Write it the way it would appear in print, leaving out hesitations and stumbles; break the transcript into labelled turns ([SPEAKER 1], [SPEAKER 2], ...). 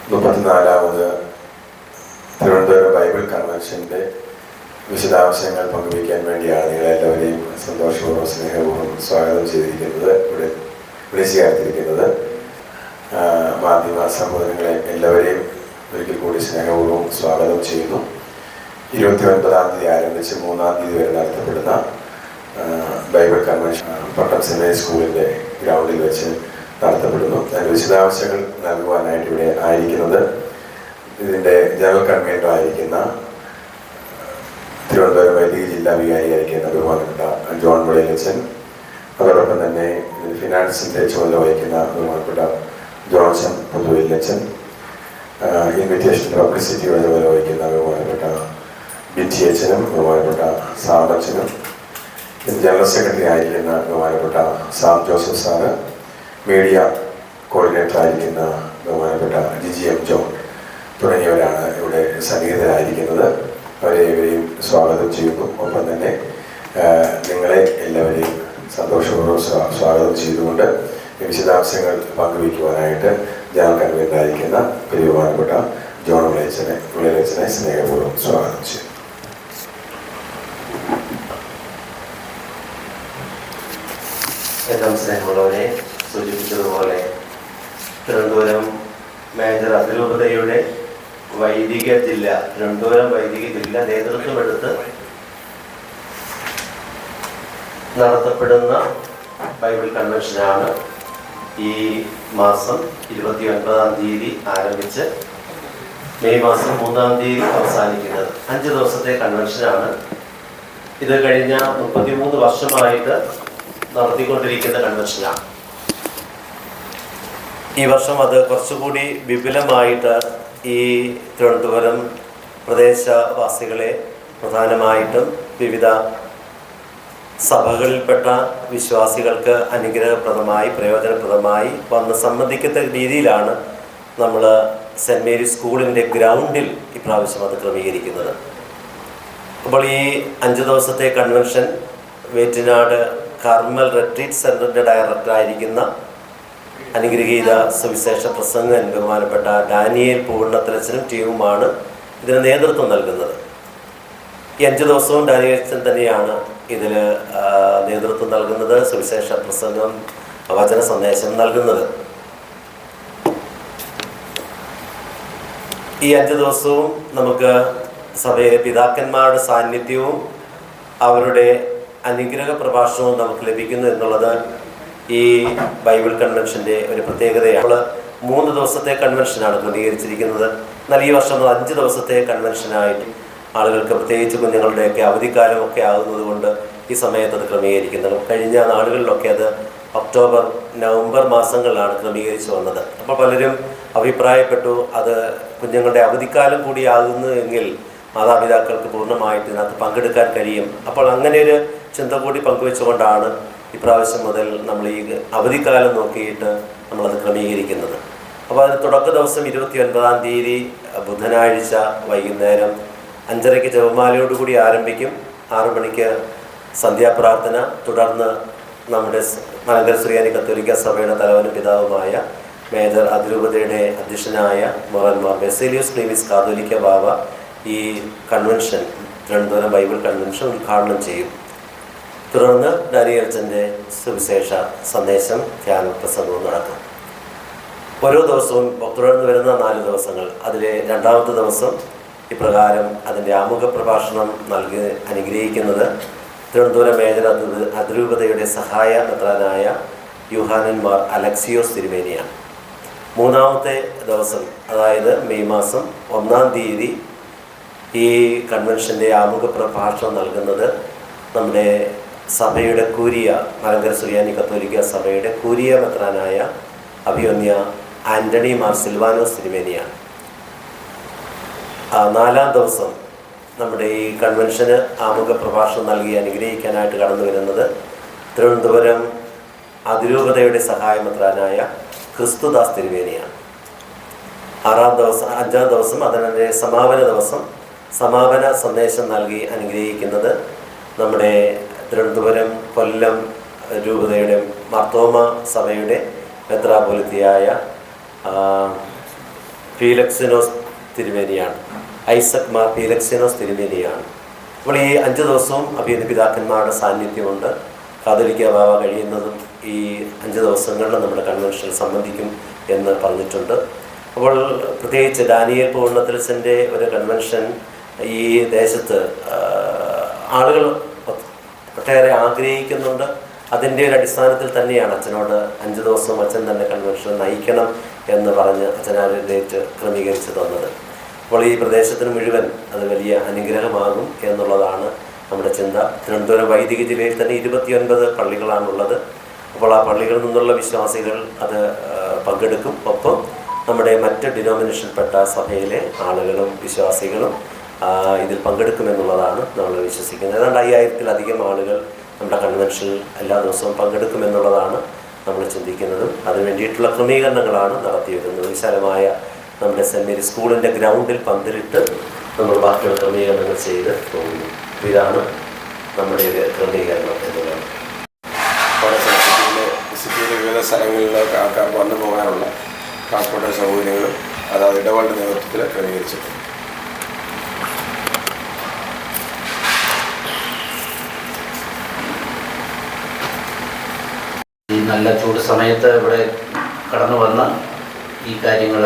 [SPEAKER 1] 34ാമത് Thiruvananthapuram Bible കൺവെൻഷൻ്റെ വിശദാംശങ്ങൾ പങ്കുവയ്ക്കാൻ വേണ്ടിയാണ് നിങ്ങളെല്ലാവരെയും സന്തോഷപൂർവ്വം സ്നേഹപൂർവ്വം സ്വാഗതം ചെയ്തിരിക്കുന്നത്, വിളിച്ചു ചേർത്തിരിക്കുന്നത്. മാധ്യമ സഹോദരങ്ങളെ എല്ലാവരെയും ഒരിക്കൽ കൂടി സ്നേഹപൂർവ്വം സ്വാഗതം ചെയ്യുന്നു. 29-ാം തീയതി ആരംഭിച്ച് 3-ാം തീയതി വരെ നടത്തപ്പെടുന്ന ബൈബിൾ കൺവെൻഷൻ പട്ടം സെമിനറി സ്കൂളിൻ്റെ ഗ്രൗണ്ടിൽ വെച്ച് നടത്തപ്പെടുന്നു. അതിൻ്റെ വിശദാംശങ്ങൾ നൽകുവാനായിട്ട് ഇവിടെ ആയിരിക്കുന്നത് ഇതിൻ്റെ ജനറൽ കൺവീനർ ആയിരിക്കുന്ന തിരുവനന്തപുരം വൈദിക ജില്ലാ വികാരിയായിരിക്കുന്ന ബഹുമാനപ്പെട്ട ജോൺ മുളയിലച്ചൻ, അതോടൊപ്പം തന്നെ ഇതിന് ഫിനാൻസിൻ്റെ ചുമതല വഹിക്കുന്ന ബഹുമാനപ്പെട്ട ജോൺസൺ പുതുവയിലച്ചൻ, ഇൻവിറ്റേഷൻ്റെ പബ്ലിസിറ്റിയുടെ ചുമതല വഹിക്കുന്ന ബഹുമാനപ്പെട്ട ബിറ്റി അച്ഛനും ബഹുമാനപ്പെട്ട സാമച്ചനും, ജനറൽ സെക്രട്ടറി ആയിരിക്കുന്ന ബഹുമാനപ്പെട്ട Sam Joseph sir, media coordinator ആയിരിക്കുന്ന ബഹുമാനപ്പെട്ട ജിജി എം ജോൺ തുടങ്ങിയവരാണ് ഇവിടെ സന്നിഹിതരായിരിക്കുന്നത്. അവരെയും സ്വാഗതം ചെയ്യുന്നു. ഒപ്പം തന്നെ നിങ്ങളെ എല്ലാവരെയും സന്തോഷപൂർവ്വം സ്വാഗതം ചെയ്തുകൊണ്ട് വിശദാംശങ്ങൾ പങ്കുവയ്ക്കുവാനായിട്ട് ജനറൽ കൺവീനറായിരിക്കുന്ന ബഹുമാനപ്പെട്ട ജോൺ മുളയിലച്ചനെ സ്നേഹപൂർവ്വം സ്വാഗതം ചെയ്തു.
[SPEAKER 2] ഏറ്റവും സ്നേഹമുള്ളവരെ, സൂചിപ്പിച്ചതുപോലെ തിരുവനന്തപുരം മേജർ അതിരൂപതയുടെ തിരുവനന്തപുരം വൈദിക ജില്ല നേതൃത്വമെടുത്ത് നടത്തപ്പെടുന്ന ബൈബിൾ കൺവെൻഷനാണ് ഈ മാസം 29-ാം തീയതി ആരംഭിച്ച് മെയ് മാസം 3-ാം തീയതി അവസാനിക്കുന്നത്. 5 ദിവസത്തെ കൺവെൻഷനാണ്. ഇത് കഴിഞ്ഞ 33 വർഷമായിട്ട് നടത്തിക്കൊണ്ടിരിക്കുന്ന കൺവെൻഷനാണ്. ഈ വർഷം അത് കുറച്ചുകൂടി വിപുലമായിട്ട് ഈ തിരുവനന്തപുരം പ്രദേശവാസികളെ പ്രധാനമായിട്ടും വിവിധ സഭകളിൽപ്പെട്ട വിശ്വാസികൾക്ക് അനുഗ്രഹപ്രദമായി പ്രയോജനപ്രദമായി വന്ന് സംബന്ധിക്കുന്ന രീതിയിലാണ് നമ്മൾ സെൻറ്റ് മേരീസ് സ്കൂളിൻ്റെ ഗ്രൗണ്ടിൽ ഇപ്രാവശ്യം അത് ക്രമീകരിക്കുന്നത്. അപ്പോൾ ഈ 5 ദിവസത്തെ കൺവെൻഷൻ വേറ്റിനാട് കർമ്മൽ റിട്രീറ്റ് സെൻ്ററിൻ്റെ ഡയറക്ടറായിരിക്കുന്ന അനുഗ്രഹീത സുവിശേഷ പ്രസംഗൻ ബഹുമാനപ്പെട്ട ഡാനിയേൽ പൂർണ്ണത്തലച്ചനും ടീമുമാണ് ഇതിന് നേതൃത്വം നൽകുന്നത്. ഈ 5 ദിവസവും ഡാനിയേൽ അച്ഛൻ തന്നെയാണ് ഇതിൽ നേതൃത്വം നൽകുന്നത്, സുവിശേഷ പ്രസംഗം, വചന സന്ദേശം നൽകുന്നത്. ഈ 5 ദിവസവും നമുക്ക് സഭയിലെ പിതാക്കന്മാരുടെ സാന്നിധ്യവും അവരുടെ അനുഗ്രഹ പ്രഭാഷണവും നമുക്ക് ലഭിക്കുന്നു എന്നുള്ളത് ഈ ബൈബിൾ കൺവെൻഷൻ്റെ ഒരു പ്രത്യേകതയാണ്. 3 ദിവസത്തെ കൺവെൻഷനാണ് ക്രമീകരിച്ചിരിക്കുന്നത്. എന്നാൽ ഈ വർഷം 5 ദിവസത്തെ കൺവെൻഷനായിട്ട് ആളുകൾക്ക്, പ്രത്യേകിച്ച് കുഞ്ഞുങ്ങളുടെയൊക്കെ അവധിക്കാലമൊക്കെ ആകുന്നത് കൊണ്ട് ഈ സമയത്ത് അത് ക്രമീകരിക്കുന്നത്. കഴിഞ്ഞ നാളുകളിലൊക്കെ അത് ഒക്ടോബർ, നവംബർ മാസങ്ങളിലാണ് ക്രമീകരിച്ചു വന്നത്. അപ്പോൾ പലരും അഭിപ്രായപ്പെട്ടു, അത് കുഞ്ഞുങ്ങളുടെ അവധിക്കാലം കൂടി ആകുന്നു എങ്കിൽ മാതാപിതാക്കൾക്ക് പൂർണ്ണമായിട്ട് ഇതിനകത്ത് പങ്കെടുക്കാൻ കഴിയും. അപ്പോൾ അങ്ങനെ ഒരു ചിന്ത കൂടി പങ്കുവെച്ചുകൊണ്ടാണ് ഇപ്രാവശ്യം മുതൽ നമ്മൾ ഈ അവധിക്കാലം നോക്കിയിട്ട് നമ്മളത് ക്രമീകരിക്കുന്നത്. അപ്പോൾ അതിന് തുടക്ക ദിവസം 29-ാം തീയതി ബുധനാഴ്ച വൈകുന്നേരം 5:30 ജപമാലയോടുകൂടി ആരംഭിക്കും. 6 മണിക്ക് സന്ധ്യാപ്രാർത്ഥന. തുടർന്ന് നമ്മുടെ മലങ്കര സുറിയാനി കത്തോലിക്ക സഭയുടെ തലവനും പിതാവുമായ മേജർ അതിരൂപതയുടെ അധ്യക്ഷനായ മൊറന്മാർ ബെസേലിയോസ് ക്ലീമിസ് കാതോലിക്ക ബാവ ഈ കൺവെൻഷൻ, തിരുവനന്തപുരം ബൈബിൾ കൺവെൻഷൻ ഉദ്ഘാടനം ചെയ്യും. തുടർന്ന് ഡാനിയേൽ അച്ഛൻ്റെ സുവിശേഷ സന്ദേശം, ധ്യാന പ്രസംഗവും നടക്കും. ഓരോ ദിവസവും തുടർന്ന് വരുന്ന 4 ദിവസങ്ങൾ, അതിലെ 2ാമത്തെ ദിവസം ഇപ്രകാരം അതിൻ്റെ ആമുഖ പ്രഭാഷണം നൽകി അനുഗ്രഹിക്കുന്നത് തിരുവനന്തപുരം മേജർ അതിരൂപതയുടെ സഹായ മെത്രാനായ യൂഹാനൻ മാർ അലക്സിയോസ് തിരുമേനിയാണ്. 3ാമത്തെ ദിവസം, അതായത് മെയ് മാസം 1-ാം തീയതി ഈ കൺവെൻഷൻ്റെ ആമുഖ പ്രഭാഷണം നൽകുന്നത് നമ്മുടെ സഭയുടെ കൂരിയ, മലങ്കര സുറിയാനി കത്തോലിക്ക സഭയുടെ കൂരിയ മെത്രാനായ അഭിവന്യ ആൻ്റണി മാർ സിൽവാനോസ് തിരുമേനിയാണ്. 4-ാം ദിവസം നമ്മുടെ ഈ കൺവെൻഷന് ആമുഖ പ്രഭാഷണം നൽകി അനുഗ്രഹിക്കാനായിട്ട് കടന്നു വരുന്നത് തിരുവനന്തപുരം അതിരൂപതയുടെ സഹായ മെത്രാനായ ക്രിസ്തുദാസ് തിരുമേനിയാണ്. 5-ാം ദിവസം അതിൻ്റെ സമാപന ദിവസം സമാപന സന്ദേശം നൽകി അനുഗ്രഹിക്കുന്നത് നമ്മുടെ തിരുവനന്തപുരം കൊല്ലം ഫീലക്സിനോസ് തിരുമേനിയാണ്. ഐസക് മാർ ഫീലക്സിനോസ് തിരുമേനിയാണ്. അപ്പോൾ ഈ 5 ദിവസവും അഭിനന്ദ പിതാക്കന്മാരുടെ സാന്നിധ്യമുണ്ട്. കാതോലിക്ക ബാവ കഴിയുന്നതും ഈ 5 ദിവസങ്ങളിൽ നമ്മുടെ കൺവെൻഷനിൽ സംബന്ധിക്കും എന്ന് പറഞ്ഞിട്ടുണ്ട്. അപ്പോൾ പ്രത്യേകിച്ച് ഡാനിയേൽ പൂർണ്ണത്തിൽസൻ്റെ ഒരു കൺവെൻഷൻ ഈ ദേശത്ത് ആളുകൾ ഒട്ടേറെ ആഗ്രഹിക്കുന്നുണ്ട്. അതിൻ്റെ ഒരു അടിസ്ഥാനത്തിൽ തന്നെയാണ് അച്ഛനോട് 5 ദിവസം അച്ഛൻ തന്നെ കൺവെൻഷൻ നയിക്കണം എന്ന് പറഞ്ഞ് അച്ഛനാലേക്ക് ക്രമീകരിച്ച് തന്നത്. അപ്പോൾ ഈ പ്രദേശത്തിന് മുഴുവൻ അത് വലിയ അനുഗ്രഹമാകും എന്നുള്ളതാണ് നമ്മുടെ ചിന്ത. തിരുവനന്തപുരം വൈദിക ജില്ലയിൽ തന്നെ 29 പള്ളികളാണുള്ളത്. അപ്പോൾ ആ പള്ളികളിൽ നിന്നുള്ള വിശ്വാസികൾ അത് പങ്കെടുക്കും. ഒപ്പം നമ്മുടെ മറ്റ് ഡിനോമിനേഷൻപ്പെട്ട സഭയിലെ ആളുകളും വിശ്വാസികളും ഇതിൽ പങ്കെടുക്കുമെന്നുള്ളതാണ് നമ്മൾ വിശ്വസിക്കുന്നത്. ഏതാണ്ട് 5000-ത്തിലധികം ആളുകൾ നമ്മുടെ കൺവെൻഷനിൽ എല്ലാ ദിവസവും പങ്കെടുക്കുമെന്നുള്ളതാണ് നമ്മൾ ചിന്തിക്കുന്നതും. അതിന് വേണ്ടിയിട്ടുള്ള ക്രമീകരണങ്ങളാണ് നടത്തി വരുന്നത്. വിശാലമായ നമ്മുടെ സെൻറ്റ് മേരീസ് സ്കൂളിൻ്റെ ഗ്രൗണ്ടിൽ പന്തലിട്ട് നമ്മൾ ബാക്കിയുള്ള ക്രമീകരണങ്ങൾ ചെയ്ത് പോകുന്നു. ഇതാണ് നമ്മുടെ ക്രമീകരണം എന്നുള്ളത്.
[SPEAKER 1] സിറ്റിയിലെ വിവിധ സ്ഥലങ്ങളിലേക്ക് ആൾക്കാർക്ക് വന്നു പോകാനുള്ള ട്രാൻസ്പോർട്ട് സൗകര്യങ്ങളും അതായത് ഇടപാടിൻ്റെ നേതൃത്വത്തിൽ ക്രമീകരിച്ചിട്ടുണ്ട്.
[SPEAKER 3] ഈ നല്ല ചൂട് സമയത്ത് ഇവിടെ കടന്നു വന്ന് ഈ കാര്യങ്ങൾ